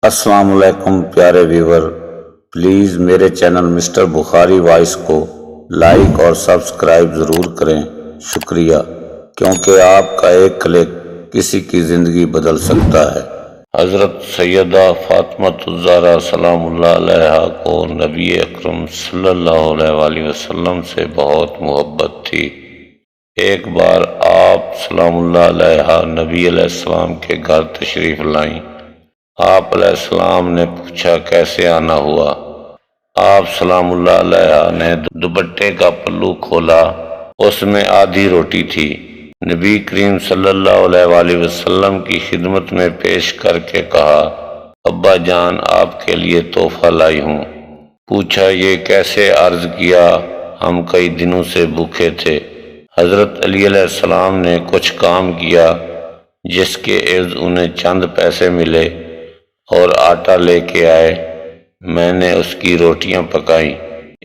السلام علیکم پیارے ویور، پلیز میرے چینل مسٹر بخاری وائس کو لائک اور سبسکرائب ضرور کریں، شکریہ، کیونکہ آپ کا ایک کلک کسی کی زندگی بدل سکتا ہے۔ حضرت سیدہ فاطمہ الزہرا سلام اللہ علیہا کو نبی اکرم صلی اللہ علیہ وآلہ وسلم سے بہت محبت تھی۔ ایک بار آپ سلام اللہ علیہا نبی علیہ السلام کے گھر تشریف لائیں۔ آپ علیہ السلام نے پوچھا کیسے آنا ہوا؟ آپ سلام اللہ علیہ نے دوپٹے کا پلو کھولا، اس میں آدھی روٹی تھی، نبی کریم صلی اللہ علیہ وآلہ وسلم کی خدمت میں پیش کر کے کہا، ابا جان آپ کے لیے تحفہ لائی ہوں۔ پوچھا یہ کیسے؟ عرض کیا ہم کئی دنوں سے بھوکے تھے۔ حضرت علی علیہ السلام نے کچھ کام کیا جس کے عوض انہیں چند پیسے ملے اور آٹا لے کے آئے۔ میں نے اس کی روٹیاں پکائیں،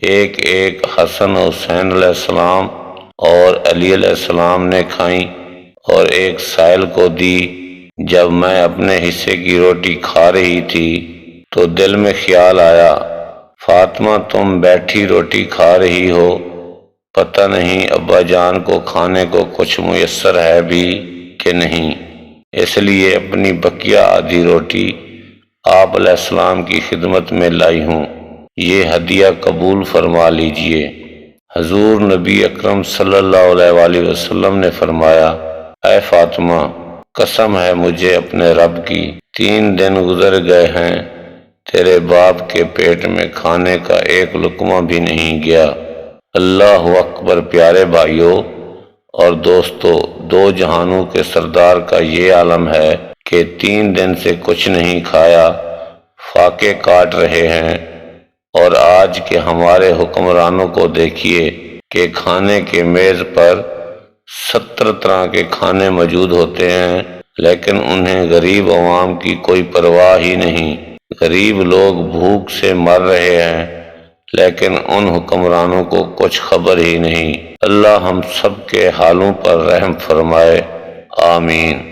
ایک ایک حسن حسین علیہ السلام اور علی علیہ السلام نے کھائیں اور ایک سائل کو دی۔ جب میں اپنے حصے کی روٹی کھا رہی تھی تو دل میں خیال آیا، فاطمہ تم بیٹھی روٹی کھا رہی ہو، پتہ نہیں ابا جان کو کھانے کو کچھ میسر ہے بھی کہ نہیں، اس لیے اپنی بقیہ آدھی روٹی آپ علیہ السلام کی خدمت میں لائی ہوں، یہ ہدیہ قبول فرما لیجئے۔ حضور نبی اکرم صلی اللہ علیہ وآلہ وسلم نے فرمایا، اے فاطمہ، قسم ہے مجھے اپنے رب کی، 3 دن گزر گئے ہیں تیرے باپ کے پیٹ میں کھانے کا ایک لقمہ بھی نہیں گیا۔ اللہ اکبر۔ پیارے بھائیوں اور دوستو، 2 جہانوں کے سردار کا یہ عالم ہے کہ 3 دن سے کچھ نہیں کھایا، فاقے کاٹ رہے ہیں، اور آج کے ہمارے حکمرانوں کو دیکھیے کہ کھانے کے میز پر 70 طرح کے کھانے موجود ہوتے ہیں، لیکن انہیں غریب عوام کی کوئی پرواہ ہی نہیں۔ غریب لوگ بھوک سے مر رہے ہیں، لیکن ان حکمرانوں کو کچھ خبر ہی نہیں۔ اللہ ہم سب کے حالوں پر رحم فرمائے، آمین۔